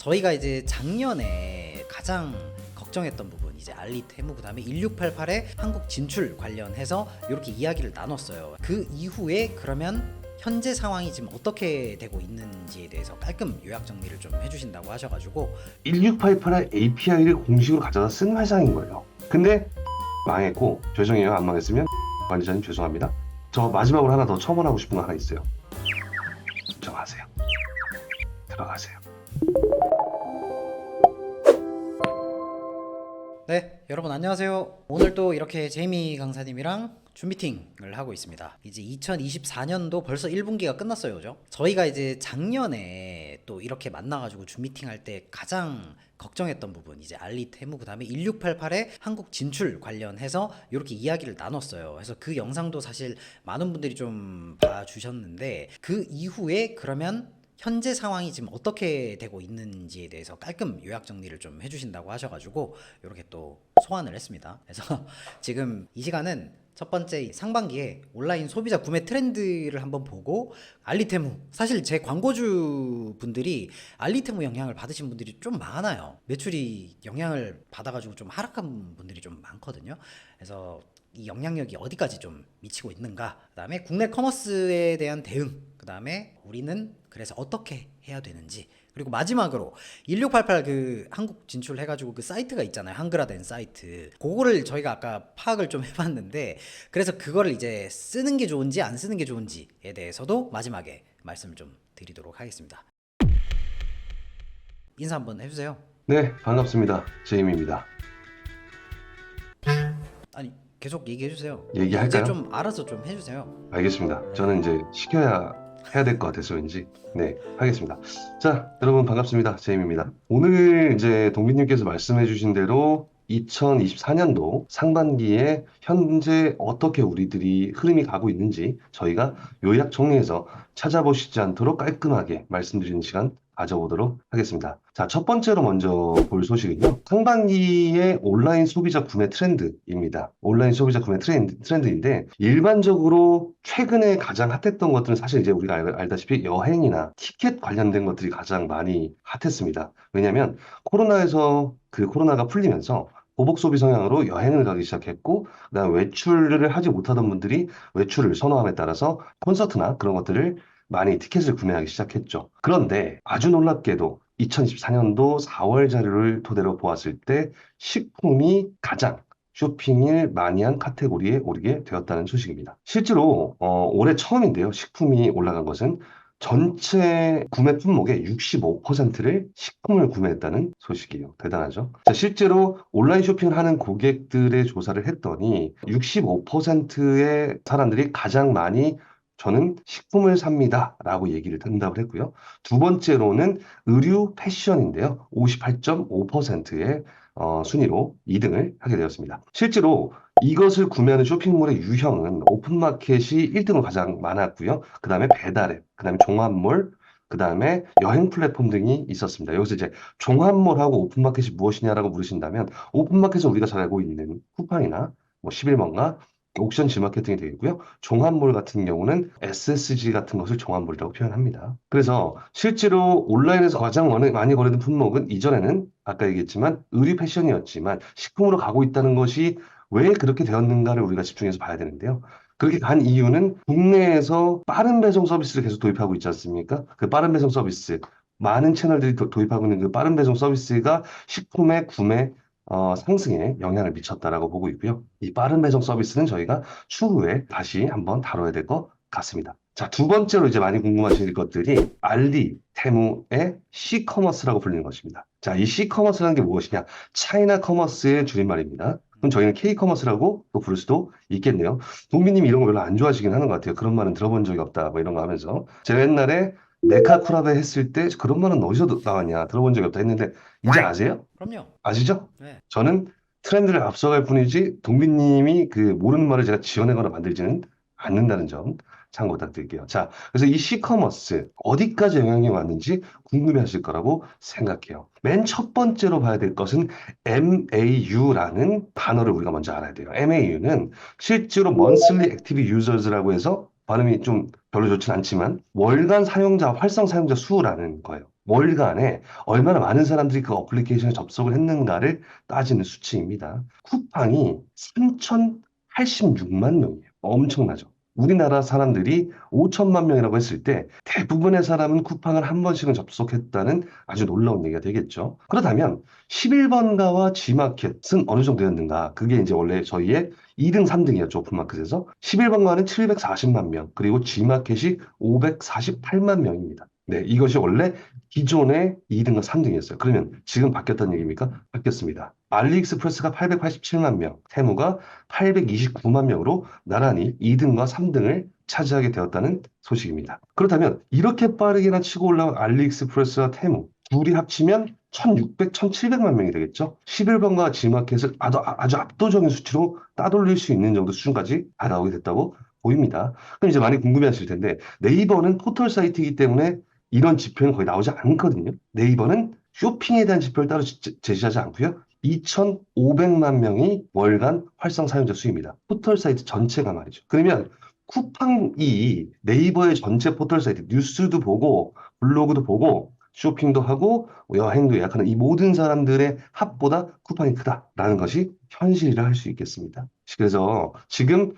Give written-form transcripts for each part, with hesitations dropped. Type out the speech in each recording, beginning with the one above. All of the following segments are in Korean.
저희가 이제 작년에 가장 걱정했던 부분 이제 알리 테무 그다음에 1688의 한국 진출 관련해서 이렇게 이야기를 나눴어요. 그 이후에 그러면 현재 상황이 지금 어떻게 되고 있는지에 대해서 깔끔 요약 정리를 좀 해주신다고 하셔가지고 1688의 API를 공식으로 가져다 쓴 회사인 거예요. 근데 망했고, 죄송해요. 안 망했으면 관리자님 죄송합니다. 저 마지막으로 하나 더 첨언하고 싶은 거 하나 있어요. 인정하세요. 들어가세요. 네, 여러분 안녕하세요. 오늘 또 이렇게 제이미 강사님이랑 줌 미팅을 하고 있습니다. 이제 2024년도 벌써 1분기가 끝났어요, 그죠? 저희가 이제 작년에 또 이렇게 만나가지고 줌 미팅 할 때 가장 걱정했던 부분 이제 알리 테무 그다음에 1688의 한국 진출 관련해서 이렇게 이야기를 나눴어요. 그래서 그 영상도 사실 많은 분들이 좀 봐주셨는데 그 이후에 그러면 현재 상황이 지금 어떻게 되고 있는지에 대해서 깔끔 요약 정리를 좀 해주신다고 하셔가지고 이렇게 또 소환을 했습니다. 그래서 지금 이 시간은 첫 번째 상반기에 온라인 소비자 구매 트렌드를 한번 보고 알리테무, 사실 제 광고주 분들이 알리테무 영향을 받으신 분들이 좀 많아요. 매출이 영향을 받아가지고 좀 하락한 분들이 좀 많거든요. 그래서 이 영향력이 어디까지 좀 미치고 있는가, 그 다음에 국내 커머스에 대한 대응, 그 다음에 우리는 그래서 어떻게 해야 되는지, 그리고 마지막으로 1688 그 한국 진출해가지고 그 사이트가 있잖아요. 한글화된 사이트. 그거를 저희가 아까 파악을 좀 해봤는데, 그래서 그거를 이제 쓰는 게 좋은지 안 쓰는 게 좋은지에 대해서도 마지막에 말씀을 좀 드리도록 하겠습니다. 인사 한번 해주세요. 네, 반갑습니다. 제임입니다. 아니 계속 얘기해주세요. 이제 얘기할까요? 좀 알아서 좀 해주세요. 알겠습니다. 저는 이제 시켜야 해야 될 것 같아서 왠지. 네, 하겠습니다. 자, 여러분 반갑습니다. 제임입니다. 오늘 이제 동빈님께서 말씀해 주신 대로 2024년도 상반기에 현재 어떻게 우리들이 흐름이 가고 있는지 저희가 요약 정리해서 찾아보시지 않도록 깔끔하게 말씀드리는 시간 가져보도록 하겠습니다. 자, 첫 번째로 먼저 볼 소식은요. 상반기의 온라인 소비자 구매 트렌드입니다. 온라인 소비자 구매 트렌드인데 일반적으로 최근에 가장 핫했던 것들은 사실 이제 우리가 알다시피 여행이나 티켓 관련된 것들이 가장 많이 핫했습니다. 왜냐하면 코로나가 풀리면서 보복 소비 성향으로 여행을 가기 시작했고, 그다음에 외출을 하지 못하던 분들이 외출을 선호함에 따라서 콘서트나 그런 것들을 많이 티켓을 구매하기 시작했죠. 그런데 아주 놀랍게도 2024년도 4월 자료를 토대로 보았을 때 식품이 가장 쇼핑을 많이 한 카테고리에 오르게 되었다는 소식입니다. 실제로 올해 처음인데요. 식품이 올라간 것은 전체 구매 품목의 65%를 식품을 구매했다는 소식이에요. 대단하죠? 자, 실제로 온라인 쇼핑을 하는 고객들의 조사를 했더니 65%의 사람들이 가장 많이 저는 식품을 삽니다 라고 얘기를 응답을 했고요. 두 번째로는 의류 패션인데요. 58.5%의 순위로 2등을 하게 되었습니다. 실제로 이것을 구매하는 쇼핑몰의 유형은 오픈마켓이 1등으로 가장 많았고요. 그 다음에 배달앱, 그 다음에 종합몰, 그 다음에 여행 플랫폼 등이 있었습니다. 여기서 이제 종합몰하고 오픈마켓이 무엇이냐라고 물으신다면 오픈마켓은 우리가 잘 알고 있는 쿠팡이나 뭐 11번가, 옥션 G마케팅이 되겠고요. 종합몰 같은 경우는 SSG 같은 것을 종합몰이라고 표현합니다. 그래서 실제로 온라인에서 가장 많이 거래된 품목은 이전에는 아까 얘기했지만 의류 패션이었지만 식품으로 가고 있다는 것이 왜 그렇게 되었는가를 우리가 집중해서 봐야 되는데요. 그렇게 간 이유는 국내에서 빠른 배송 서비스를 계속 도입하고 있지 않습니까? 그 빠른 배송 서비스, 많은 채널들이 도입하고 있는 그 빠른 배송 서비스가 식품의 구매 상승에 영향을 미쳤다라고 보고 있고요. 이 빠른 배송 서비스는 저희가 추후에 다시 한번 다뤄야 될 것 같습니다. 자, 두 번째로 이제 많이 궁금하실 것들이 알리, 테무의 C커머스라고 불리는 것입니다. 자, 이 C커머스라는 게 무엇이냐? 차이나 커머스의 줄임말입니다. 그럼 저희는 K커머스라고 또 부를 수도 있겠네요. 동민님이 이런 거 별로 안 좋아하시긴 하는 것 같아요. 그런 말은 들어본 적이 없다, 뭐 이런 거 하면서. 제가 옛날에 네카쿠라베 했을 때 그런 말은 어디서 나왔냐, 들어본 적이 없다 했는데, 이제 아세요? 그럼요. 아시죠? 네. 저는 트렌드를 앞서갈 뿐이지 동빈님이 그 모르는 말을 제가 지어내거나 만들지는 않는다는 점 참고 부탁드릴게요. 자, 그래서 이 시커머스 어디까지 영향이 왔는지 궁금해하실 거라고 생각해요. 맨 첫 번째로 봐야 될 것은 MAU라는 단어를 우리가 먼저 알아야 돼요. MAU는 실제로 Monthly Active Users라고 해서 발음이 좀 별로 좋진 않지만 월간 사용자, 활성 사용자 수라는 거예요. 월간에 얼마나 많은 사람들이 그 어플리케이션에 접속을 했는가를 따지는 수치입니다. 쿠팡이 3,086만 명이에요. 엄청나죠. 우리나라 사람들이 5천만 명이라고 했을 때 대부분의 사람은 쿠팡을 한 번씩은 접속했다는 아주 놀라운 얘기가 되겠죠. 그렇다면 11번가와 G마켓은 어느 정도였는가? 그게 이제 원래 저희의 2등, 3등이었죠. 오픈마켓에서. 11번가는 740만 명, 그리고 G마켓이 548만 명입니다. 네, 이것이 원래 기존의 2등과 3등이었어요. 그러면 지금 바뀌었다는 얘기입니까? 바뀌었습니다. 알리익스프레스가 887만 명, 테무가 829만 명으로 나란히 2등과 3등을 차지하게 되었다는 소식입니다. 그렇다면 이렇게 빠르게나 치고 올라온 알리익스프레스와 테무 둘이 합치면 1600, 1700만 명이 되겠죠? 11번가 G마켓을 아주 압도적인 수치로 따돌릴 수 있는 정도 수준까지 다가오게 됐다고 보입니다. 그럼 이제 많이 궁금해하실 텐데 네이버는 포털 사이트이기 때문에 이런 지표는 거의 나오지 않거든요. 네이버는 쇼핑에 대한 지표를 따로 제시하지 않고요. 2,500만 명이 월간 활성 사용자 수입니다. 포털 사이트 전체가 말이죠. 그러면 쿠팡이 네이버의 전체 포털 사이트, 뉴스도 보고, 블로그도 보고, 쇼핑도 하고, 여행도 예약하는 이 모든 사람들의 합보다 쿠팡이 크다라는 것이 현실이라 할 수 있겠습니다. 그래서 지금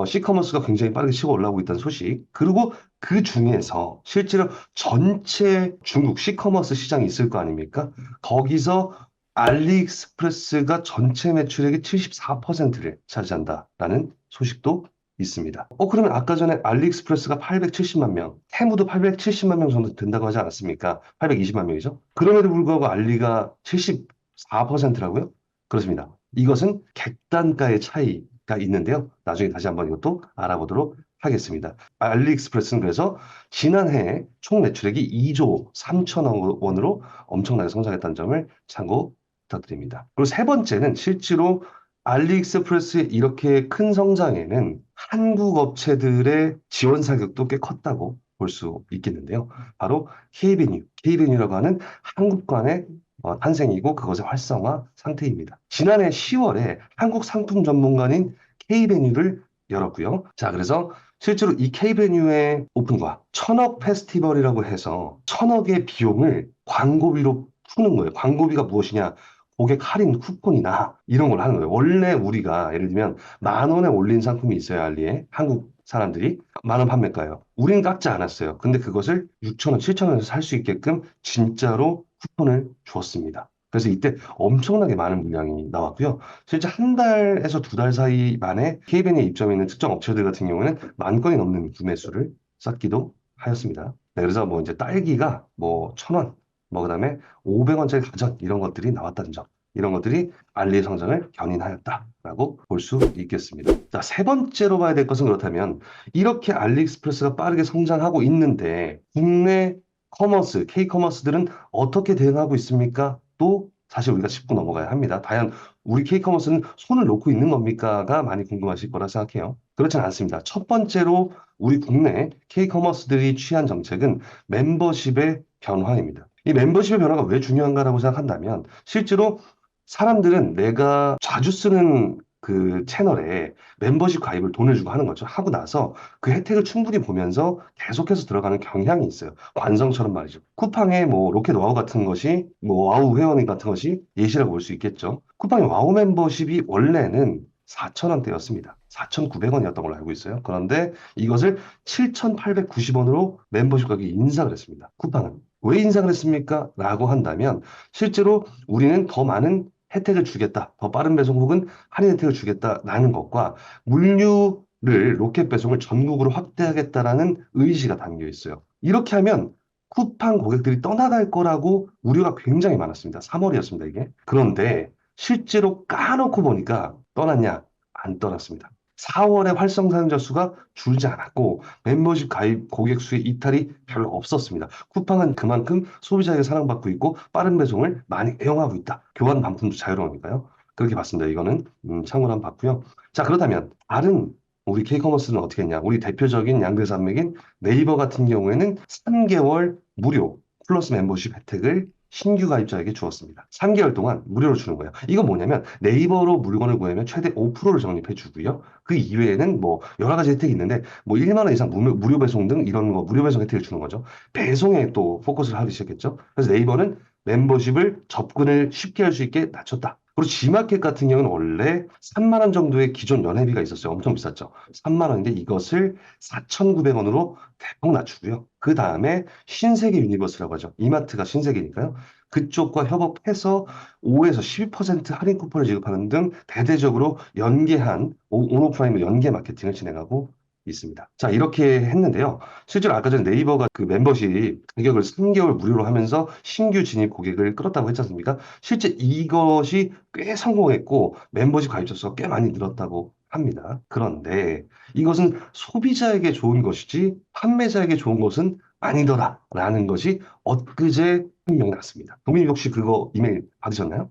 C커머스가 굉장히 빠르게 치고 올라오고 있다는 소식, 그리고 그 중에서 실제로 전체 중국 C커머스 시장이 있을 거 아닙니까? 거기서 알리익스프레스가 전체 매출액의 74%를 차지한다라는 소식도 있습니다. 그러면 아까 전에 알리익스프레스가 870만 명, 테무도 870만 명 정도 된다고 하지 않았습니까? 820만 명이죠. 그럼에도 불구하고 알리가 74%라고요? 그렇습니다. 이것은 객단가의 차이가 있는데요. 나중에 다시 한번 이것도 알아보도록 하겠습니다. 알리익스프레스는 그래서 지난해 총 매출액이 2조 3천억 원으로 엄청나게 성장했다는 점을 참고 부탁드립니다. 그리고 세 번째는 실제로 알리익스프레스의 이렇게 큰 성장에는 한국 업체들의 지원 사격도 꽤 컸다고 볼 수 있겠는데요. 바로 K베뉴라고 하는 한국관의 탄생이고 그것의 활성화 상태입니다. 지난해 10월에 한국 상품 전문가인 K베뉴를 열었고요. 자, 그래서 실제로 이 K베뉴의 오픈과 천억 페스티벌이라고 해서 천억의 비용을 광고비로 푸는 거예요. 광고비가 무엇이냐? 고객 할인 쿠폰이나 이런 걸 하는 거예요. 원래 우리가 예를 들면 10,000원에 올린 상품이 있어요, 알리에. 한국 사람들이 10,000원 판매가요. 우린 깎지 않았어요. 근데 그것을 6,000원, 7,000원에서 살 수 있게끔 진짜로 쿠폰을 주었습니다. 그래서 이때 엄청나게 많은 물량이 나왔고요. 실제 한 달에서 두 달 사이 만에 KBN에 입점해 있는 특정 업체들 같은 경우에는 10,000건이 넘는 구매 수를 쌓기도 하였습니다. 네, 그래서 뭐 이제 딸기가 뭐 1,000원, 뭐 그다음에 500원짜리 가전 이런 것들이 나왔다는 점. 이런 것들이 알리의 성장을 견인하였다라고 볼 수 있겠습니다. 자, 세 번째로 봐야 될 것은 그렇다면 이렇게 알리익스프레스가 빠르게 성장하고 있는데 국내 커머스, K커머스들은 어떻게 대응하고 있습니까? 또 사실 우리가 짚고 넘어가야 합니다. 과연 우리 K커머스는 손을 놓고 있는 겁니까?가 많이 궁금하실 거라 생각해요. 그렇진 않습니다. 첫 번째로 우리 국내 K커머스들이 취한 정책은 멤버십의 변화입니다. 이 멤버십의 변화가 왜 중요한가라고 생각한다면 실제로 사람들은 내가 자주 쓰는 그 채널에 멤버십 가입을 돈을 주고 하는 거죠. 하고 나서 그 혜택을 충분히 보면서 계속해서 들어가는 경향이 있어요. 관성처럼 말이죠. 쿠팡의 뭐 로켓 와우 같은 것이 뭐 와우 회원 같은 것이 예시라고 볼 수 있겠죠. 쿠팡의 와우 멤버십이 원래는 4,000원대였습니다. 4,900원이었던 걸로 알고 있어요. 그런데 이것을 7,890원으로 멤버십 가격이 인상을 했습니다. 쿠팡은. 왜 인상을 했습니까? 라고 한다면 실제로 우리는 더 많은 혜택을 주겠다. 더 빠른 배송 혹은 할인 혜택을 주겠다라는 것과 물류를 로켓 배송을 전국으로 확대하겠다라는 의지가 담겨 있어요. 이렇게 하면 쿠팡 고객들이 떠나갈 거라고 우려가 굉장히 많았습니다. 3월이었습니다, 이게. 그런데 실제로 까놓고 보니까 떠났냐? 안 떠났습니다. 4월에 활성 사용자 수가 줄지 않았고 멤버십 가입 고객 수의 이탈이 별로 없었습니다. 쿠팡은 그만큼 소비자에게 사랑받고 있고 빠른 배송을 많이 애용하고 있다. 교환 반품도 자유로우니까요. 그렇게 봤습니다. 이거는 참고로 한번 봤고요. 자, 그렇다면 다른 우리 K커머스는 어떻게 했냐? 우리 대표적인 양대산맥인 네이버 같은 경우에는 3개월 무료 플러스 멤버십 혜택을 신규 가입자에게 주었습니다. 3개월 동안 무료로 주는 거예요. 이건 뭐냐면 네이버로 물건을 구매하면 최대 5%를 적립해 주고요. 그 이외에는 뭐 여러 가지 혜택이 있는데 뭐 1만 원 이상 무료 배송 등 이런 거 무료 배송 혜택을 주는 거죠. 배송에 또 포커스를 하기 시작했죠. 그래서 네이버는 멤버십을 접근을 쉽게 할 수 있게 낮췄다. 그리고 G마켓 같은 경우는 원래 3만 원 정도의 기존 연회비가 있었어요. 엄청 비쌌죠. 3만 원인데 이것을 4,900원으로 대폭 낮추고요. 그 다음에 신세계 유니버스라고 하죠. 이마트가 신세계니까요. 그쪽과 협업해서 5에서 12% 할인 쿠폰을 지급하는 등 대대적으로 연계한 온오프라인 연계 마케팅을 진행하고 있습니다. 자, 이렇게 했는데요. 실제로 아까 전에 네이버가 그 멤버십 가격을 3개월 무료로 하면서 신규 진입 고객을 끌었다고 했지 않습니까? 실제 이것이 꽤 성공했고 멤버십 가입자 수가 꽤 많이 늘었다고 합니다. 그런데 이것은 소비자에게 좋은 것이지 판매자에게 좋은 것은 아니더라라는 것이 엊그제 판명이 났습니다. 동민이 혹시 그거 이메일 받으셨나요?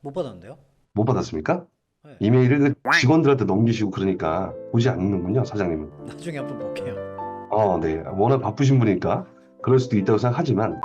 못 받았는데요? 못 받았습니까? 네. 이메일을 그 직원들한테 넘기시고 그러니까 보지 않는군요, 사장님은. 나중에 한번 볼게요. 네. 워낙 바쁘신 분이니까 그럴 수도 있다고 생각하지만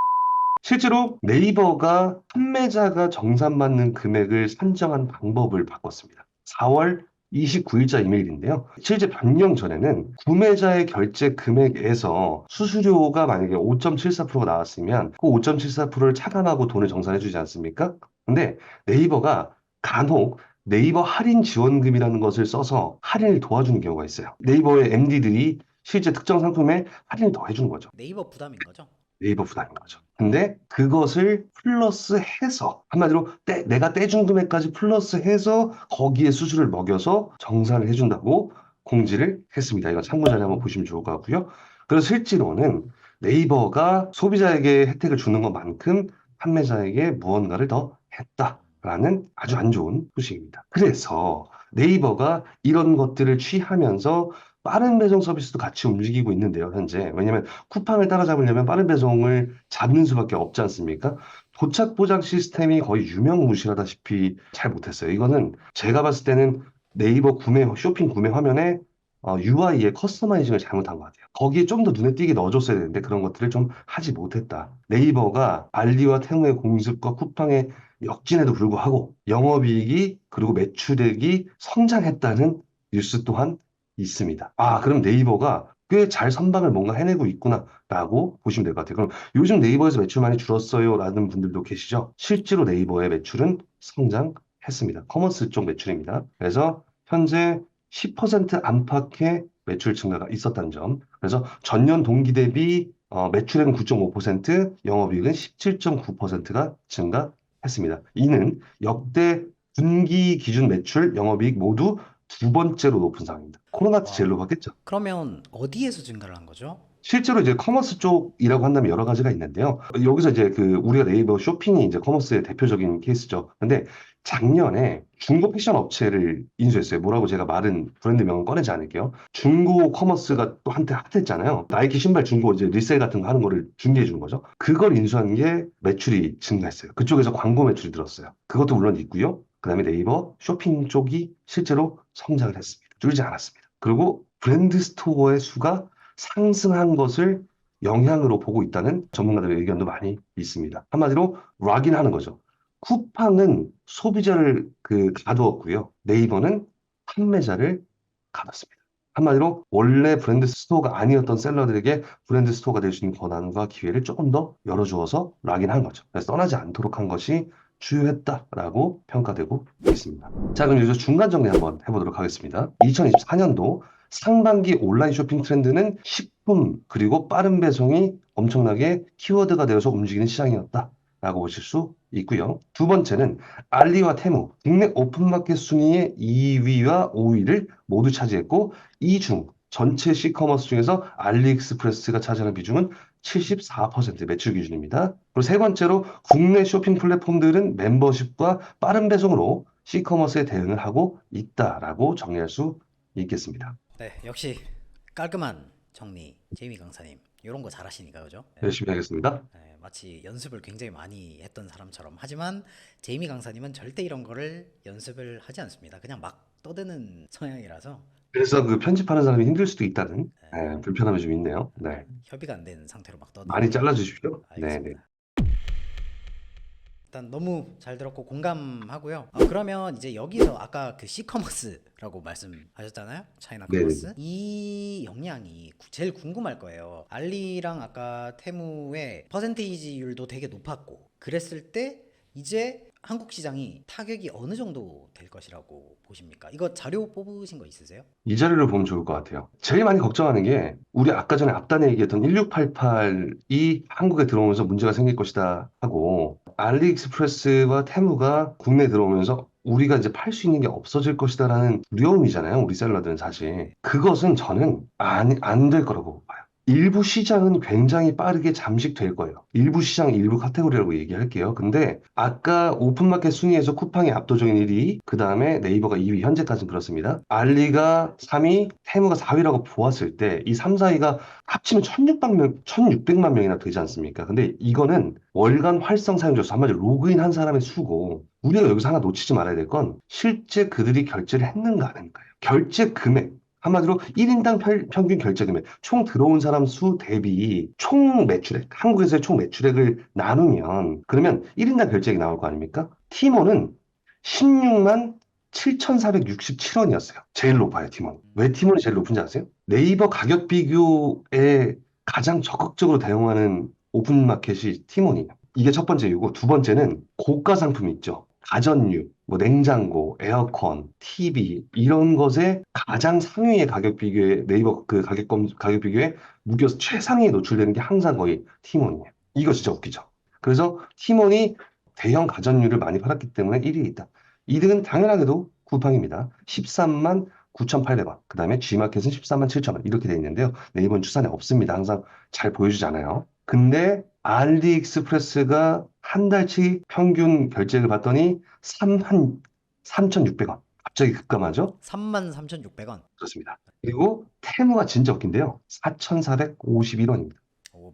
실제로 네이버가 판매자가 정산받는 금액을 산정한 방법을 바꿨습니다. 4월 29일자 이메일인데요. 실제 변경 전에는 구매자의 결제 금액에서 수수료가 만약에 5.74%가 나왔으면 그 5.74%를 차감하고 돈을 정산해 주지 않습니까? 근데 네이버가 간혹 네이버 할인 지원금이라는 것을 써서 할인을 도와주는 경우가 있어요. 네이버의 MD들이 실제 특정 상품에 할인을 더해주는 거죠. 네이버 부담인 거죠? 네이버 부담인 거죠. 근데 그것을 플러스해서 한마디로 내가 떼준 금액까지 플러스해서 거기에 수수료를 먹여서 정산을 해준다고 공지를 했습니다. 이거 참고 자료 한번 보시면 좋을 것 같고요. 그래서 실제로는 네이버가 소비자에게 혜택을 주는 것만큼 판매자에게 무언가를 더 했다라는 아주 안 좋은 소식입니다. 그래서 네이버가 이런 것들을 취하면서 빠른 배송 서비스도 같이 움직이고 있는데요, 현재. 왜냐면 쿠팡을 따라잡으려면 빠른 배송을 잡는 수밖에 없지 않습니까? 도착 보장 시스템이 거의 유명무실하다시피 잘 못했어요. 이거는 제가 봤을 때는 네이버 쇼핑 구매 화면에 UI의 커스터마이징을 잘못한 것 같아요. 거기에 좀 더 눈에 띄게 넣어줬어야 되는데 그런 것들을 좀 하지 못했다. 네이버가 알리와 테무의 공습과 쿠팡의 역진에도 불구하고 영업이익이 그리고 매출액이 성장했다는 뉴스 또한 있습니다. 그럼 네이버가 꽤 잘 선방을 뭔가 해내고 있구나라고 보시면 될 것 같아요. 그럼 요즘 네이버에서 매출 많이 줄었어요라는 분들도 계시죠? 실제로 네이버의 매출은 성장했습니다. 커머스 쪽 매출입니다. 그래서 현재 10% 안팎의 매출 증가가 있었다는 점. 그래서 전년 동기 대비 매출액은 9.5%, 영업이익은 17.9%가 증가했습니다. 이는 역대 분기 기준 매출, 영업이익 모두 두 번째로 높은 상황입니다. 코로나 때 제일 와. 높았겠죠. 그러면 어디에서 증가를 한 거죠? 실제로 이제 커머스 쪽이라고 한다면 여러 가지가 있는데요. 여기서 이제 그 우리가 네이버 쇼핑이 이제 커머스의 대표적인 케이스죠. 근데 작년에 중고 패션 업체를 인수했어요. 뭐라고 제가 말은 브랜드명은 꺼내지 않을게요. 중고 커머스가 또 한때 핫했잖아요. 나이키 신발 중고 이제 리셀 같은 거 하는 거를 중개해 주는 거죠. 그걸 인수한 게 매출이 증가했어요. 그쪽에서 광고 매출이 들었어요. 그것도 물론 있고요. 그다음에 네이버 쇼핑 쪽이 실제로 성장을 했습니다. 줄지 않았습니다. 그리고 브랜드 스토어의 수가 상승한 것을 영향으로 보고 있다는 전문가들의 의견도 많이 있습니다. 한마디로 락인하는 거죠. 쿠팡은 소비자를 가두었고요. 네이버는 판매자를 가뒀습니다. 한마디로 원래 브랜드 스토어가 아니었던 셀러들에게 브랜드 스토어가 될 수 있는 권한과 기회를 조금 더 열어주어서 락인한 거죠. 그래서 떠나지 않도록 한 것이 주요했다라고 평가되고 있습니다. 자, 그럼 이제 중간 정리 한번 해보도록 하겠습니다. 2024년도 상반기 온라인 쇼핑 트렌드는 식품 그리고 빠른 배송이 엄청나게 키워드가 되어서 움직이는 시장이었다라고 보실 수 있고요. 두 번째는 알리와 테무 국내 오픈마켓 순위의 2위와 5위를 모두 차지했고 이 중 전체 C커머스 중에서 알리익스프레스가 차지하는 비중은 74% 매출 기준입니다. 그리고 세 번째로 국내 쇼핑 플랫폼들은 멤버십과 빠른 배송으로 C커머스에 대응을 하고 있다라고 정리할 수 있겠습니다. 네, 역시 깔끔한 정리 제이미 강사님 이런 거 잘하시니까 그죠? 네, 열심히 하겠습니다. 네, 마치 연습을 굉장히 많이 했던 사람처럼 하지만 제이미 강사님은 절대 이런 거를 연습을 하지 않습니다. 그냥 막 떠드는 성향이라서 그래서 그 편집하는 사람이 힘들 수도 있다는 불편함이 좀 있네요. 네. 협의가 안 되는 상태로 막 많이 떠드니까 잘라주십시오. 네, 네. 알겠습니다. 일단 너무 잘 들었고 공감하고요. 그러면 이제 여기서 아까 그 C커머스라고 말씀하셨잖아요. 차이나 네네. 커머스. 이 역량이 제일 궁금할 거예요. 알리랑 아까 테무의 퍼센테이지율도 되게 높았고 그랬을 때 이제 한국 시장이 타격이 어느 정도 될 것이라고 보십니까? 이거 자료 뽑으신 거 있으세요? 이 자료를 보면 좋을 것 같아요. 제일 많이 걱정하는 게 우리 아까 전에 앞단에 얘기했던 1688이 한국에 들어오면서 문제가 생길 것이다 하고 알리익스프레스와 테무가 국내에 들어오면서 우리가 이제 팔 수 있는 게 없어질 것이다라는 두려움이잖아요. 우리 셀러들은 사실. 그것은 저는 안 될 거라고 봐요. 일부 시장은 굉장히 빠르게 잠식될 거예요. 일부 시장, 일부 카테고리라고 얘기할게요. 근데 아까 오픈마켓 순위에서 쿠팡이 압도적인 1위, 그 다음에 네이버가 2위, 현재까지는 그렇습니다. 알리가 3위, 테무가 4위라고 보았을 때 이 3, 4위가 합치면 1600만 명이나 되지 않습니까? 근데 이거는 월간 활성 사용자 수, 한마디로 로그인 한 사람의 수고, 우리가 여기서 하나 놓치지 말아야 될 건 실제 그들이 결제를 했는가 안 했는가예요. 결제 금액. 한마디로 1인당 평균 결제 금액, 총 들어온 사람 수 대비 총 매출액, 한국에서의 총 매출액을 나누면, 그러면 1인당 결제액이 나올 거 아닙니까? 티몬은 16만 7,467원이었어요. 제일 높아요, 티몬. 왜 티몬이 제일 높은지 아세요? 네이버 가격 비교에 가장 적극적으로 대응하는 오픈마켓이 티몬이에요. 이게 첫 번째 이유고, 두 번째는 고가 상품 있죠. 가전류, 뭐 냉장고, 에어컨, TV 이런 것에 가장 상위의 가격 비교에 네이버 그 가격 비교에 무려 최상위에 노출되는 게 항상 거의 티몬이에요. 이거 진짜 웃기죠. 그래서 티몬이 대형 가전류를 많이 팔았기 때문에 1위에 있다. 2등은 당연하게도 쿠팡입니다. 13만 9,800원. 그 다음에 G마켓은 13만 7천원. 이렇게 돼 있는데요. 네이버는 추산에 없습니다. 항상 잘 보여주잖아요. 근데 알리익스프레스가 한 달치 평균 결제를 봤더니 3,600원. 갑자기 급감하죠? 33,600원. 그렇습니다. 그리고 테무가 진짜 웃긴데요. 4,451원입니다.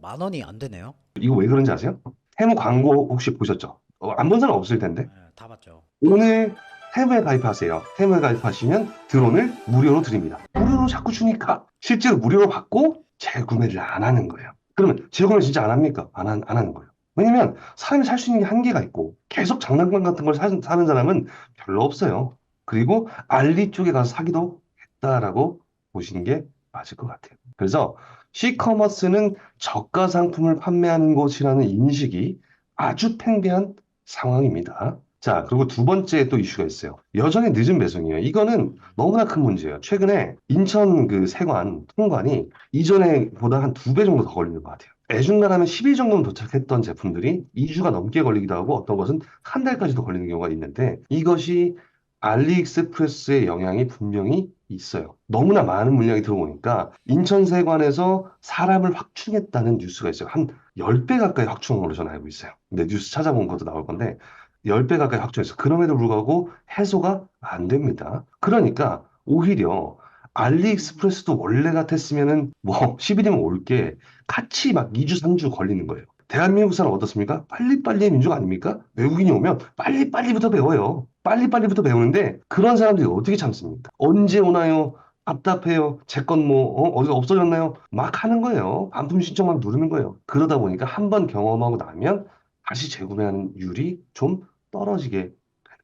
만 원이 안 되네요. 이거 왜 그런지 아세요? 테무 광고 혹시 보셨죠? 안 본 사람 없을 텐데. 다 봤죠. 오늘 테무에 가입하세요. 테무에 가입하시면 드론을 무료로 드립니다. 무료로 자꾸 주니까 실제로 무료로 받고 재구매를 안 하는 거예요. 그러면 재구매 진짜 안 합니까? 안 하는 거예요. 왜냐면 사람이 살 수 있는 게 한계가 있고 계속 장난감 같은 걸 사는 사람은 별로 없어요. 그리고 알리 쪽에 가서 사기도 했다라고 보시는 게 맞을 것 같아요. 그래서 C커머스는 저가 상품을 판매하는 곳이라는 인식이 아주 팽배한 상황입니다. 자, 그리고 두 번째 또 이슈가 있어요. 여전히 늦은 배송이에요. 이거는 너무나 큰 문제예요. 최근에 인천 그 세관, 통관이 이전에 보다 한 2배 정도 더 걸리는 것 같아요. 애중간하면 10일 정도면 도착했던 제품들이 2주가 넘게 걸리기도 하고 어떤 것은 한 달까지도 걸리는 경우가 있는데 이것이 알리익스프레스의 영향이 분명히 있어요. 너무나 많은 물량이 들어오니까 인천세관에서 사람을 확충했다는 뉴스가 있어요. 한 10배 가까이 확충한 걸로 저는 알고 있어요. 근데 뉴스 찾아본 것도 나올 건데 10배 가까이 확충했어요. 그럼에도 불구하고 해소가 안 됩니다. 그러니까 오히려 알리익스프레스도 원래 같았으면은 뭐 10일이면 올게 같이 막 2주, 3주 걸리는 거예요. 대한민국 사람 어떻습니까? 빨리빨리의 민족 아닙니까? 외국인이 오면 빨리빨리부터 배워요. 빨리빨리부터 배우는데 그런 사람들이 어떻게 참습니까? 언제 오나요? 답답해요. 제 건 뭐, 어디가 없어졌나요? 막 하는 거예요. 반품 신청만 누르는 거예요. 그러다 보니까 한 번 경험하고 나면 다시 재구매하는 율이 좀 떨어지게 되는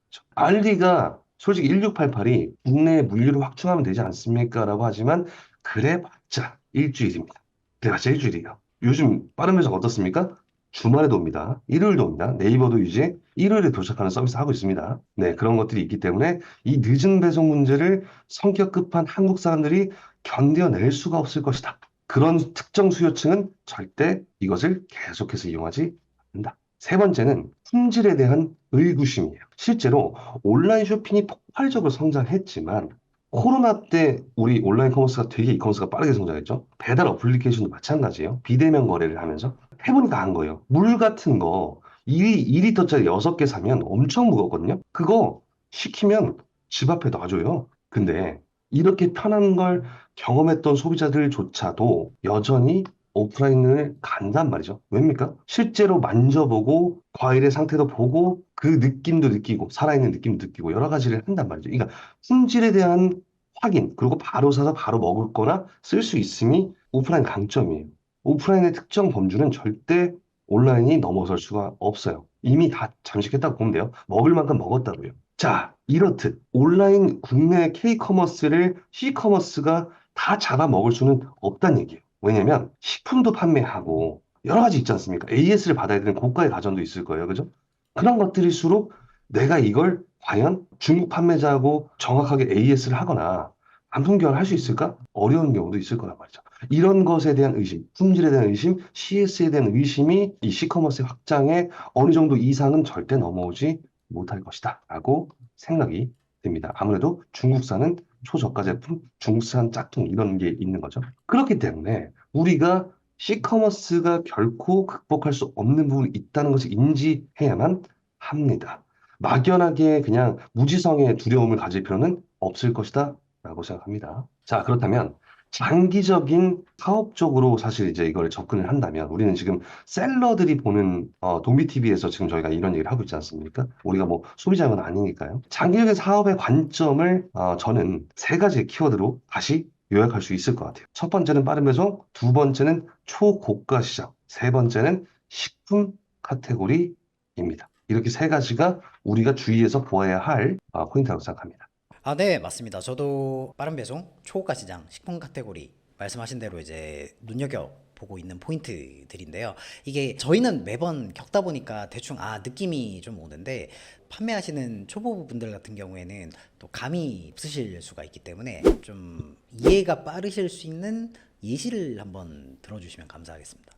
거죠. 알리가 솔직히 1688이 국내에 물류를 확충하면 되지 않습니까? 라고 하지만 그래봤자 일주일입니다. 그래봤자 일주일이에요. 요즘 빠른 배송 어떻습니까? 주말에도 옵니다. 일요일도 옵니다. 네이버도 이제 일요일에 도착하는 서비스 하고 있습니다. 네, 그런 것들이 있기 때문에 이 늦은 배송 문제를 성격 급한 한국 사람들이 견뎌낼 수가 없을 것이다. 그런 특정 수요층은 절대 이것을 계속해서 이용하지 않는다. 세 번째는 품질에 대한 의구심이에요. 실제로 온라인 쇼핑이 폭발적으로 성장했지만 코로나 때 우리 온라인 커머스가 되게 이커머스가 빠르게 성장했죠. 배달 어플리케이션도 마찬가지예요. 비대면 거래를 하면서 해보니까 한 거예요. 물 같은 거 2리터짜리 6개 사면 엄청 무겁거든요. 그거 시키면 집 앞에 놔줘요. 근데 이렇게 편한 걸 경험했던 소비자들조차도 여전히 오프라인을 간단 말이죠. 왜입니까? 실제로 만져보고 과일의 상태도 보고 그 느낌도 느끼고 살아있는 느낌도 느끼고 여러 가지를 한단 말이죠. 그러니까 품질에 대한 확인 그리고 바로 사서 바로 먹을 거나 쓸 수 있음이 오프라인 강점이에요. 오프라인의 특정 범주는 절대 온라인이 넘어설 수가 없어요. 이미 다 잠식했다고 보면 돼요. 먹을 만큼 먹었다고요. 자, 이렇듯 온라인 국내 K커머스를 C커머스가 다 잡아먹을 수는 없다는 얘기예요. 왜냐면 식품도 판매하고 여러 가지 있지 않습니까? AS를 받아야 되는 고가의 가전도 있을 거예요. 그죠? 그런 것들일수록 내가 이걸 과연 중국 판매자하고 정확하게 AS를 하거나 안품 교환을 할 수 있을까? 어려운 경우도 있을 거란 말이죠. 이런 것에 대한 의심, 품질에 대한 의심, CS에 대한 의심이 이 C커머스의 확장에 어느 정도 이상은 절대 넘어오지 못할 것이다 라고 생각이 됩니다. 아무래도 중국산은 초저가 제품, 중국산 짝퉁 이런 게 있는 거죠. 그렇기 때문에 우리가 C커머스가 결코 극복할 수 없는 부분이 있다는 것을 인지해야만 합니다. 막연하게 그냥 무지성의 두려움을 가질 필요는 없을 것이다 라고 생각합니다. 자, 그렇다면 장기적인 사업적으로 사실 이제 이걸 접근을 한다면 우리는 지금 셀러들이 보는 동비 TV에서 지금 저희가 이런 얘기를 하고 있지 않습니까? 우리가 뭐 소비자는 아니니까요. 장기적인 사업의 관점을 저는 세 가지 키워드로 다시 요약할 수 있을 것 같아요. 첫 번째는 빠른 배송, 두 번째는 초고가 시장, 세 번째는 식품 카테고리입니다. 이렇게 세 가지가 우리가 주의해서 보아야 할 포인트라고 생각합니다. 아, 네, 맞습니다. 저도 빠른 배송, 초고가 시장, 식품 카테고리 말씀하신 대로 이제 눈여겨보고 있는 포인트들인데요. 이게 저희는 매번 겪다 보니까 대충 느낌이 좀 오는데 판매하시는 초보분들 같은 경우에는 또 감이 없으실 수가 있기 때문에 좀 이해가 빠르실 수 있는 예시를 한번 들어주시면 감사하겠습니다.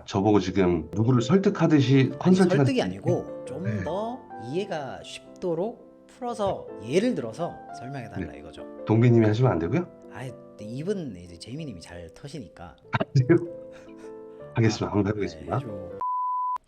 저보고 지금 누구를 설득하듯이 아니, 컨설팅 설득이 하듯이 아니고 좀 네. 더 이해가 쉽도록 풀어서 예를 들어서 설명해 네. 달라 이거죠. 동비님이 하시면 안 되고요. 입은 이제 제이미님이 잘 터시니까. 하겠습니다. 한번 네, 해보겠습니다. 해줘.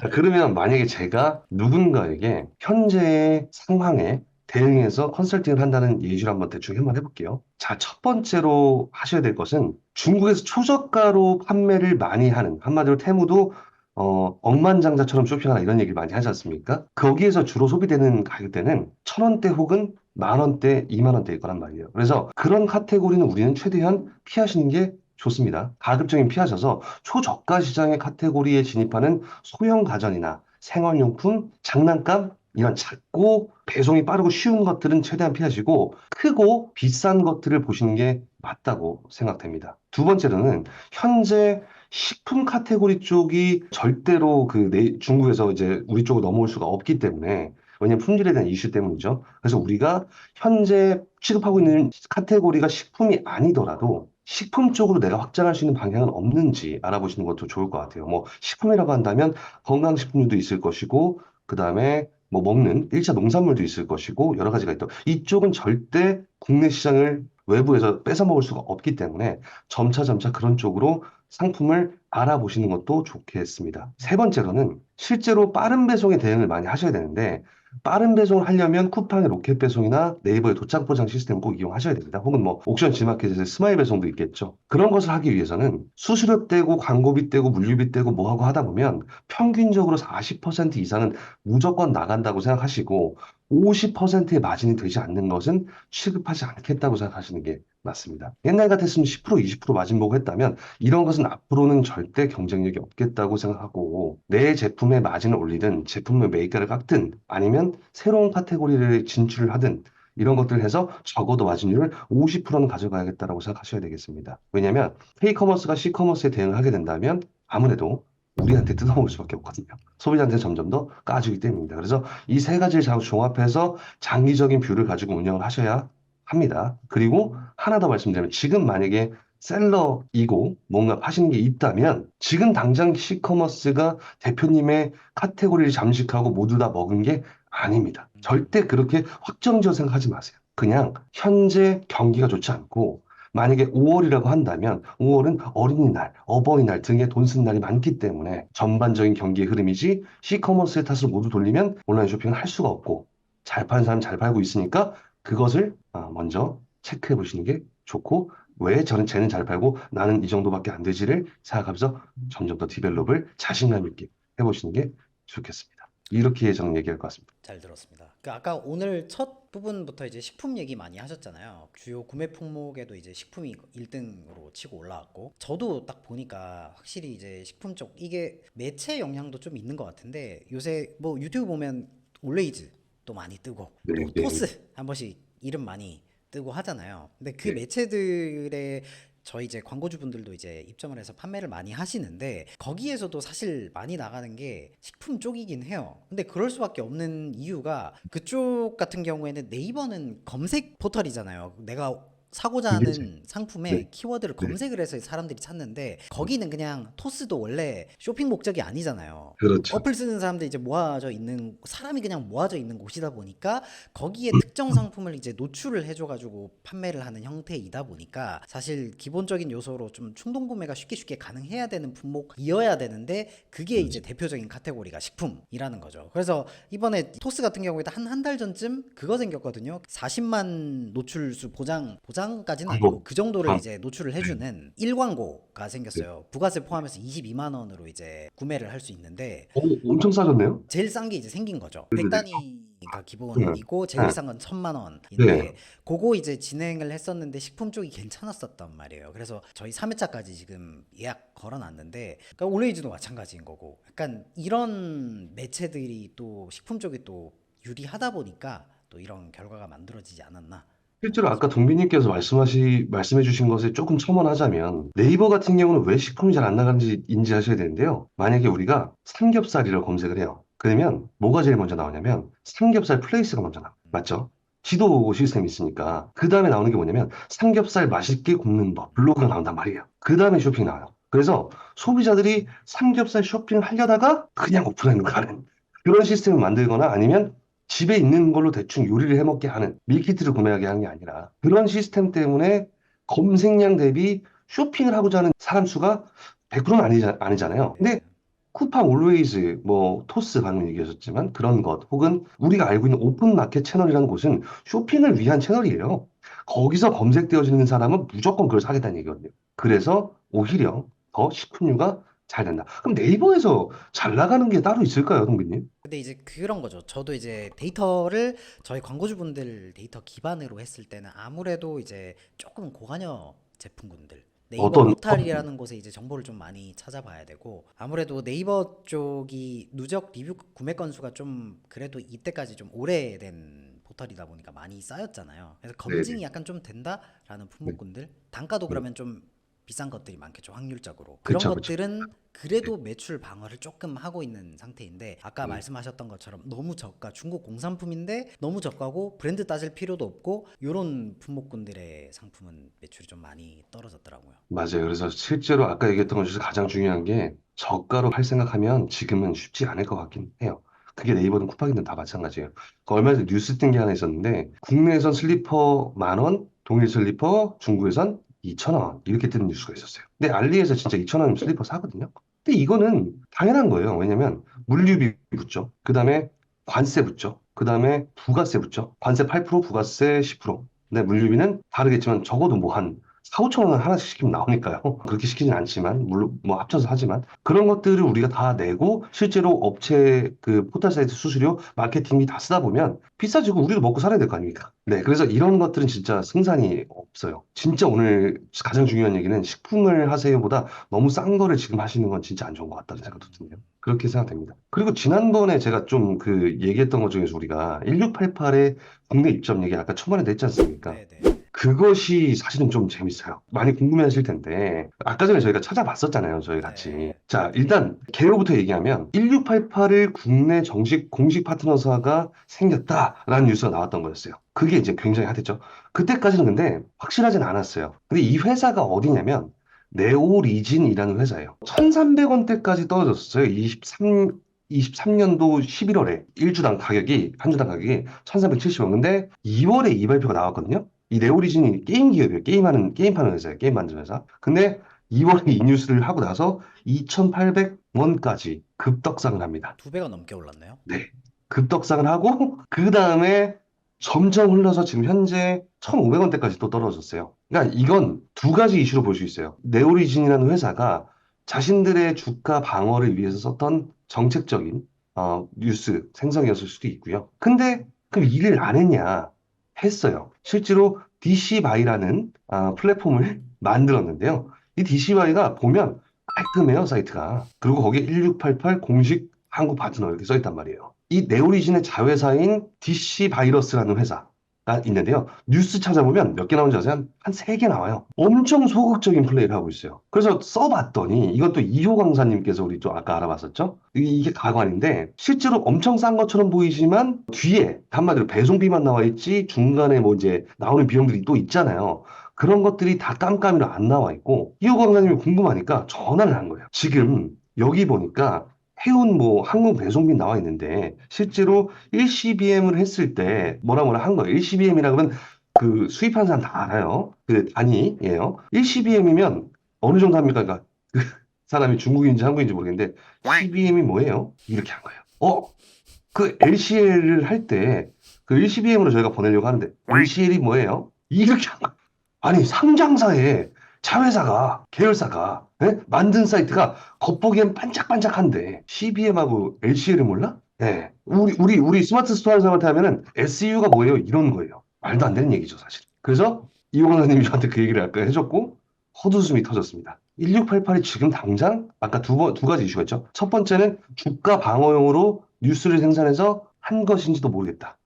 자, 그러면 만약에 제가 누군가에게 현재의 상황에 대응해서 컨설팅을 한다는 예시를 한번 대충 해볼게요. 자, 첫 번째로 하셔야 될 것은 중국에서 초저가로 판매를 많이 하는, 한마디로 테무도 억만장자처럼 쇼핑하라 이런 얘기를 많이 하지 않습니까? 거기에서 주로 소비되는 가격대는 1,000원대 혹은 10,000원대, 20,000원대 거란 말이에요. 그래서 그런 카테고리는 우리는 최대한 피하시는 게 좋습니다. 가급적이면 피하셔서 초저가 시장의 카테고리에 진입하는 소형 가전이나 생활용품, 장난감 이런 작고 배송이 빠르고 쉬운 것들은 최대한 피하시고 크고 비싼 것들을 보시는 게 맞다고 생각됩니다. 두 번째로는 현재 식품 카테고리 쪽이 절대로 중국에서 이제 우리 쪽으로 넘어올 수가 없기 때문에 왜냐면 품질에 대한 이슈 때문이죠. 그래서 우리가 현재 취급하고 있는 카테고리가 식품이 아니더라도 식품 쪽으로 내가 확장할 수 있는 방향은 없는지 알아보시는 것도 좋을 것 같아요. 뭐 식품이라고 한다면 건강식품류도 있을 것이고 그다음에 뭐 먹는 1차 농산물도 있을 것이고 여러 가지가 있다. 이쪽은 절대 국내 시장을 외부에서 뺏어 먹을 수가 없기 때문에 점차 그런 쪽으로 상품을 알아보시는 것도 좋겠습니다. 세 번째로는 실제로 빠른 배송에 대응을 많이 하셔야 되는데 빠른 배송을 하려면 쿠팡의 로켓 배송이나 네이버의 도착 포장 시스템을 꼭 이용하셔야 됩니다. 혹은 뭐 옥션 G마켓에서 스마일 배송도 있겠죠. 그런 것을 하기 위해서는 수수료 떼고 광고비 떼고 물류비 떼고 뭐하고 하다 보면 평균적으로 40% 이상은 무조건 나간다고 생각하시고 50%의 마진이 되지 않는 것은 취급하지 않겠다고 생각하시는 게 맞습니다. 옛날 같았으면 10% 20% 마진 보고 했다면 이런 것은 앞으로는 절대 경쟁력이 없겠다고 생각하고 내 제품의 마진을 올리든 제품의 매가를 깎든 아니면 새로운 카테고리를 진출을 하든 이런 것들을 해서 적어도 마진율을 50%는 가져가야겠다라고 생각하셔야 되겠습니다. 왜냐하면 K커머스가 C커머스에 대응을 하게 된다면 아무래도 우리한테 뜯어먹을 수밖에 없거든요. 소비자한테 점점 더 까지기 때문입니다. 그래서 이 세 가지를 잘 종합해서 장기적인 뷰를 가지고 운영을 하셔야 합니다. 그리고 하나 더 말씀드리면 지금 만약에 셀러이고 뭔가 하시는 게 있다면 지금 당장 C커머스가 대표님의 카테고리를 잠식하고 모두 다 먹은 게 아닙니다. 절대 그렇게 확정지어 생각하지 마세요. 그냥 현재 경기가 좋지 않고 만약에 5월이라고 한다면 5월은 어린이날, 어버이날 등의 돈 쓴 날이 많기 때문에 전반적인 경기의 흐름이지 C커머스의 탓을 모두 돌리면 온라인 쇼핑을 할 수가 없고 잘 파는 사람 잘 팔고 있으니까 그것을 먼저 체크해 보시는 게 좋고 왜 쟤는 잘 팔고 나는 이 정도밖에 안 되지를 생각하면서 점점 더 디벨롭을 자신감 있게 해보시는 게 좋겠습니다. 이렇게 저는 얘기할 것 같습니다. 잘 들었습니다. 그 아까 오늘 첫 부분부터 이제 식품 얘기 많이 하셨잖아요. 주요 구매 품목에도 이제 식품이 1등으로 치고 올라왔고, 저도 딱 보니까 확실히 이제 식품 쪽 이게 매체 영향도 좀 있는 것 같은데, 요새 뭐 유튜브 보면 올레이즈 또 많이 뜨고 네, 또 네, 토스 한 번씩 이름 많이 뜨고 하잖아요. 근데 그 네. 매체들의 저희 이제 광고주분들도 이제 입점을 해서 판매를 많이 하시는데, 거기에서도 사실 많이 나가는 게 식품 쪽이긴 해요. 근데 그럴 수밖에 없는 이유가, 그쪽 같은 경우에는 네이버는 검색 포털이잖아요. 내가 사고자 그게 제, 하는 상품의 네, 키워드를 네, 검색을 해서 사람들이 찾는데, 거기는 그냥 토스도 원래 쇼핑 목적이 아니잖아요. 그렇죠. 어플 쓰는 사람들이 이제 모아져 있는, 사람이 그냥 모아져 있는 곳이다 보니까 거기에 특정 상품을 이제 노출을 해줘가지고 판매를 하는 형태이다 보니까, 사실 기본적인 요소로 좀 충동 구매가 쉽게 쉽게 가능해야 되는 품목이어야 되는데, 그게 이제 대표적인 카테고리가 식품이라는 거죠. 그래서 이번에 토스 같은 경우에도 한 달 전쯤 그거 생겼거든요. 40만 노출수 보장까지는 광고. 아니고 그 정도를 아, 이제 노출을 네, 해주는 1광고가 네. 생겼어요. 부가세 포함해서 22만 원으로 이제 구매를 할 수 있는데, 엄청 싸졌네요? 제일 싼 게 이제 생긴 거죠. 네네네. 100단위가 네, 기본이고 제일 네, 싼 건 1000만 네. 원인데, 그거 이제 진행을 했었는데 식품 쪽이 괜찮았었단 말이에요. 그래서 저희 3회차까지 지금 예약 걸어놨는데, 그러니까 올레이즈도 마찬가지인 거고, 약간 이런 매체들이 또 식품 쪽이 또 유리하다 보니까 또 이런 결과가 만들어지지 않았나 실제로 아까 싶습니다. 동빈님께서 말씀해 주신 것에 조금 첨언하자면 네이버 같은 경우는 왜 식품이 잘 안 나가는지 인지하셔야 되는데요. 만약에 우리가 삼겹살이라고 검색을 해요. 그러면 뭐가 제일 먼저 나오냐면 삼겹살 플레이스가 먼저 나와요. 맞죠? 지도 시스템이 있으니까. 그 다음에 나오는 게 뭐냐면 삼겹살 맛있게 굽는 법, 블로그가 나온단 말이에요. 그 다음에 쇼핑 나와요. 그래서 소비자들이 삼겹살 쇼핑을 하려다가 그냥 오프라인으로 가는 그런 시스템을 만들거나, 아니면 집에 있는 걸로 대충 요리를 해먹게 하는 밀키트를 구매하게 하는 게 아니라, 그런 시스템 때문에 검색량 대비 쇼핑을 하고자 하는 사람 수가 100%는 아니잖아요. 네. 근데 쿠팡, 올웨이즈, 뭐 토스 방금 얘기하셨지만 그런 것, 혹은 우리가 알고 있는 오픈 마켓 채널이라는 곳은 쇼핑을 위한 채널이에요. 거기서 검색되어지는 사람은 무조건 그걸 사겠다는 얘기거든요. 그래서 오히려 더 식품류가 잘 된다. 그럼 네이버에서 잘 나가는 게 따로 있을까요, 동빈님? 근데 이제 그런 거죠. 저도 이제 데이터를 저희 광고주분들 데이터 기반으로 했을 때는 아무래도 이제 조금 고관여 제품군들, 네이버 어떤 포탈이라는 곳에 이제 정보를 좀 많이 찾아봐야 되고, 아무래도 네이버 쪽이 누적 리뷰 구매 건수가 좀 그래도 이때까지 좀 오래된 포털이다 보니까 많이 쌓였잖아요. 그래서 네네. 검증이 약간 좀 된다라는 네. 품목군들, 단가도 네. 그러면 좀 비싼 것들이 많겠죠, 확률적으로. 그런 그쵸, 그쵸. 것들은 네. 그래도 매출 방어를 조금 하고 있는 상태인데, 아까 음, 말씀하셨던 것처럼 너무 저가, 중국 공산품인데 너무 저가고 브랜드 따질 필요도 없고, 요런 품목군들의 상품은 매출이 좀 많이 떨어졌더라고요. 맞아요. 그래서 실제로 아까 얘기했던 것 중에서 가장 중요한 게, 저가로 팔 생각하면 지금은 쉽지 않을 것 같긴 해요. 그게 네이버든 쿠팡이든 다 마찬가지예요. 그 얼마 전에 뉴스 뜬 게 하나 있었는데, 국내에선 슬리퍼 10,000원, 동일 슬리퍼 중국에선 2,000원 이렇게 뜨는 뉴스가 있었어요. 근데 알리에서 진짜 2,000원 슬리퍼 사거든요. 근데 이거는 당연한 거예요. 왜냐면 물류비 붙죠. 그 다음에 관세 붙죠. 그 다음에 부가세 붙죠. 관세 8%, 부가세 10%. 근데 물류비는 다르겠지만 적어도 뭐 한 4, 5천 원 하나씩 시키면 나오니까요. 그렇게 시키진 않지만, 물론 뭐 합쳐서 하지만, 그런 것들을 우리가 다 내고 실제로 업체 그 포털 사이트 수수료, 마케팅비 다 쓰다 보면 비싸지고 우리도 먹고 살아야 될 거 아닙니까? 네, 그래서 이런 것들은 진짜 승산이 없어요. 진짜 오늘 가장 중요한 얘기는, 식품을 하세요보다 너무 싼 거를 지금 하시는 건 진짜 안 좋은 것 같다는 생각도 드네요. 그렇게 생각됩니다. 그리고 지난번에 제가 좀 그 얘기했던 것 중에서 우리가 1688의 국내 입점 얘기 아까 초반에도 했지 않습니까? 네네. 그것이 사실은 좀 재밌어요. 많이 궁금해하실 텐데, 아까 전에 저희가 찾아봤었잖아요, 저희 같이. 네. 자, 일단 개요부터 얘기하면 1688을 국내 정식 공식 파트너사가 생겼다라는 뉴스가 나왔던 거였어요. 그게 이제 굉장히 핫했죠. 그때까지는 근데 확실하진 않았어요. 근데 이 회사가 어디냐면 네오리진이라는 회사예요. 1,300원대까지 떨어졌어요. 23년도 11월에 한 주당 가격이 1,370원. 근데 2월에 이 발표가 나왔거든요. 이 네오리진이 게임 기업이에요. 게임 파는 회사예요. 게임 만드는 회사. 근데 2월에 이 뉴스를 하고 나서 2,800원까지 급떡상을 합니다. 두 배가 넘게 올랐네요. 네. 급떡상을 하고, 그 다음에 점점 흘러서 지금 현재 1,500원대까지 또 떨어졌어요. 그러니까 이건 두 가지 이슈로 볼 수 있어요. 네오리진이라는 회사가 자신들의 주가 방어를 위해서 썼던 정책적인 뉴스 생성이었을 수도 있고요. 근데 그럼 일을 안 했냐? 했어요. 실제로 DC바이라는 플랫폼을 만들었는데요. 이 DC바이가 보면 깔끔해요, 사이트가. 그리고 거기에 1688 공식 한국 파트너 이렇게 써 있단 말이에요. 이 네오리진의 자회사인 DC바이러스라는 회사가 있는데요. 뉴스 찾아보면 몇 개 나오는지 아세요? 한 3개 나와요. 엄청 소극적인 플레이를 하고 있어요. 그래서 써봤더니 이것도 이호 강사님께서 우리 좀 아까 알아봤었죠? 이게 가관인데 실제로 엄청 싼 것처럼 보이지만 뒤에 한마디로 배송비만 나와 있지 중간에 뭐 이제 나오는 비용들이 또 있잖아요. 그런 것들이 다 깜깜이로 안 나와 있고 이호 강사님이 궁금하니까 전화를 한 거예요. 지금 여기 보니까 해운 뭐 항공 배송비 나와 있는데 실제로 1CBM을 했을 때 뭐라 한 거예요. 1CBM이라 그러면 그 수입하는 사람 다 알아요. 그 단위예요. 1CBM이면 어느 정도 합니까? 그러니까 그 사람이 중국인지 한국인지 모르겠는데 CBM이 뭐예요? 이렇게 한 거예요. 그 LCL을 할 때 그 1CBM으로 저희가 보내려고 하는데 LCL이 뭐예요? 이렇게 한 거예요. 아니 상장사에 자회사가 계열사가 만든 사이트가 겉보기엔 반짝반짝한데 CBM하고 LCL을 몰라? 네. 우리 스마트 스토어 하는 사람한테 하면은 SU가 뭐예요? 이런 거예요. 말도 안 되는 얘기죠, 사실. 그래서 이용사님이 저한테 그 얘기를 아까 해줬고 헛웃음이 터졌습니다. 1688이 지금 당장 아까 두 가지 이슈가 있죠. 첫 번째는 주가 방어용으로 뉴스를 생산해서 한 것인지도 모르겠다.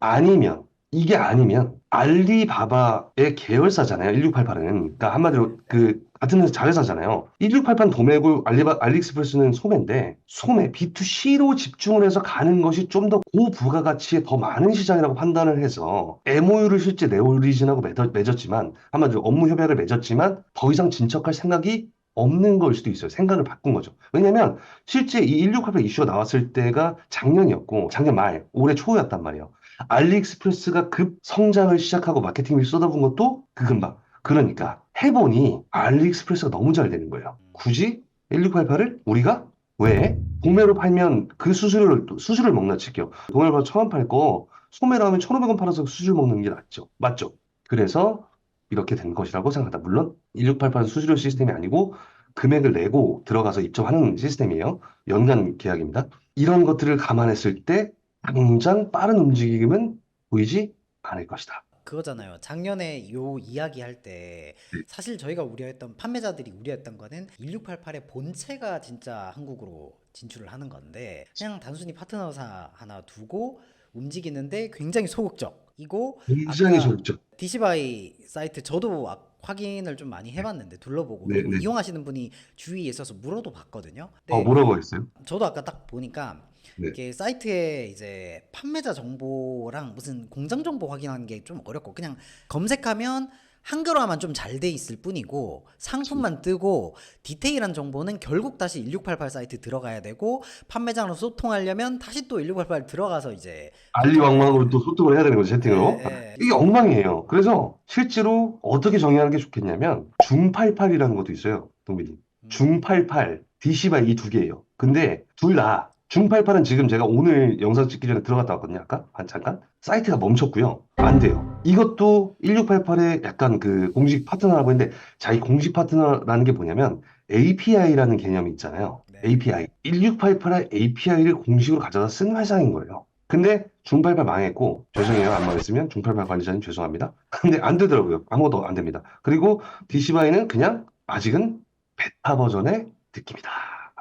이게 아니면 알리바바의 계열사잖아요. 1688은. 그러니까 한마디로 그 같은 회사 자회사잖아요. 1688은 도매고 알리익스프레스는 소매인데 소매 B2C로 집중을 해서 가는 것이 좀 더 고부가가치에 더 많은 시장이라고 판단을 해서 MOU를 실제 네오리진하고 맺었지만 한마디로 업무 협약을 맺었지만 더 이상 진척할 생각이 없는 걸 수도 있어요. 생각을 바꾼 거죠. 왜냐면 실제 이 1688 이슈가 나왔을 때가 작년이었고 작년 말 올해 초였단 말이에요. 알리익스프레스가 급 성장을 시작하고 마케팅을 쏟아부은 것도 그 근방. 그러니까 해보니 알리익스프레스가 너무 잘 되는 거예요. 굳이 1688을 우리가 왜 도매로 팔면 그 수수료를 먹나 칠게요. 도매로 팔아서 1,000원 팔 거 소매로 하면 1,500원 팔아서 수수료 먹는 게 낫죠. 맞죠? 그래서 이렇게 된 것이라고 생각한다. 물론 1688은 수수료 시스템이 아니고 금액을 내고 들어가서 입점하는 시스템이에요. 연간 계약입니다. 이런 것들을 감안했을 때 당장 빠른 움직임은 보이지 않을 것이다. 그거잖아요. 작년에 요 이야기 할 때 네. 사실 저희가 우려했던 판매자들이 우려했던 거는 1688의 본체가 진짜 한국으로 진출을 하는 건데 그냥 단순히 파트너사 하나 두고 움직이는데 굉장히 소극적이고 굉장히 아까 소극적. 디시바이 사이트 저도 확인을 좀 많이 해봤는데 둘러보고 네, 그리고 네. 이용하시는 분이 주위에 있어서 물어도 봤거든요. 근데 뭐라고 했어요? 저도 아까 딱 보니까 네. 이게 사이트에 이제 판매자 정보랑 무슨 공장 정보 확인하는 게 좀 어렵고 그냥 검색하면 한글화만 좀 잘 돼 있을 뿐이고 상품만 뜨고 디테일한 정보는 결국 다시 1688 사이트 들어가야 되고 판매자로 소통하려면 다시 또 1688 들어가서 이제 소통을 해야 알리왕왕으로 또 되는. 소통을 해야 되는 거죠, 예, 채팅으로. 예. 이게 엉망이에요. 그래서 실제로 어떻게 정의하는 게 좋겠냐면 중88이라는 것도 있어요, 동빈이. 중88, DC바이 이 두 개예요. 근데 둘 다 중88은 지금 제가 오늘 영상 찍기 전에 들어갔다 왔거든요, 아까? 잠깐. 사이트가 멈췄고요. 안 돼요. 이것도 1688의 약간 그 공식 파트너라고 했는데 이 공식 파트너라는 게 뭐냐면 API라는 개념이 있잖아요. 네. API. 1688의 API를 공식으로 가져다 쓴 회사인 거예요. 근데 중88 망했고 죄송해요. 안 망했으면 중88 관리자님 죄송합니다. 근데 안 되더라고요. 아무것도 안 됩니다. 그리고 DC바이는 그냥 아직은 베타 버전의 느낌이다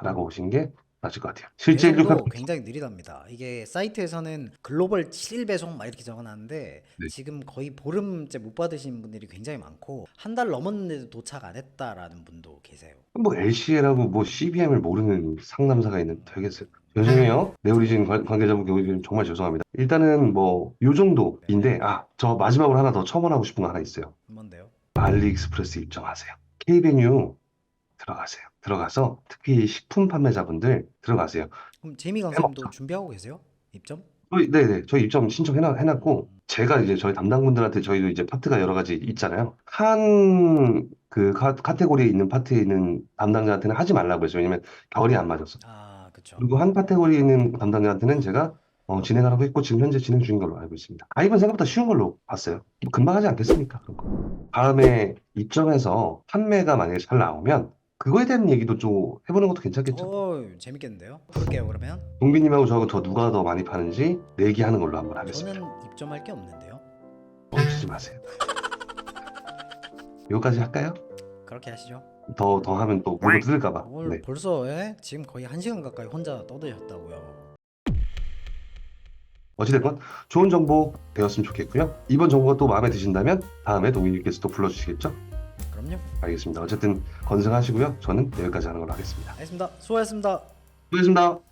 라고 보시는 게 맞을 것 같아요. 실제 배송도 1688 굉장히 느리답니다. 이게 사이트에서는 글로벌 7일 배송 막 이렇게 적어놨는데 네. 지금 거의 보름째 못 받으신 분들이 굉장히 많고 한 달 넘었는데도 도착 안 했다라는 분도 계세요. 뭐 LCL하고 뭐 CBM을 모르는 상남자가 있는 되게 죄송해요. 네오리진 관계자분 경우는 정말 죄송합니다. 일단은 뭐 요 정도인데 저 마지막으로 하나 더 첨언하고 싶은 거 하나 있어요. 뭔데요? 알리익스프레스 입점하세요. K베뉴 들어가세요. 들어가서 특히 식품 판매자분들 들어가세요. 그럼 제이미 강사님도 해먹죠. 준비하고 계세요? 입점? 네네. 저희 입점 신청해놨고, 제가 이제 저희 담당분들한테 저희도 이제 파트가 여러 가지 있잖아요. 한 그 카테고리에 있는 파트에 있는 담당자한테는 하지 말라고 했어요. 왜냐면 결이 안 맞아서. 아, 그쵸. 그리고 한 카테고리에 있는 담당자한테는 제가 진행하라고 했고, 지금 현재 진행 중인 걸로 알고 있습니다. 가입은 생각보다 쉬운 걸로 봤어요. 뭐 금방 하지 않겠습니까? 그런 거. 다음에 입점해서 판매가 만약에 잘 나오면 그거에 대한 얘기도 좀 해보는 것도 괜찮겠죠? 재밌겠는데요? 부를게요 그러면. 동빈님하고 저하고 더 누가 더 많이 파는지 내기하는 걸로 한번 하겠습니다. 저는 입점할 게 없는데요. 멈추지 마세요. 여기까지 할까요? 그렇게 하시죠. 더 하면 또 물어 뜯을까봐. 오늘 네. 벌써 지금 거의 1시간 가까이 혼자 떠드셨다고요. 어찌됐건 좋은 정보 되었으면 좋겠고요. 이번 정보가 또 마음에 드신다면 다음에 동민님께서 또 불러주시겠죠? 그럼요. 알겠습니다. 어쨌든 건승하시고요. 저는 여기까지 하는 걸로 하겠습니다. 알겠습니다. 수고하셨습니다. 수고하셨습니다.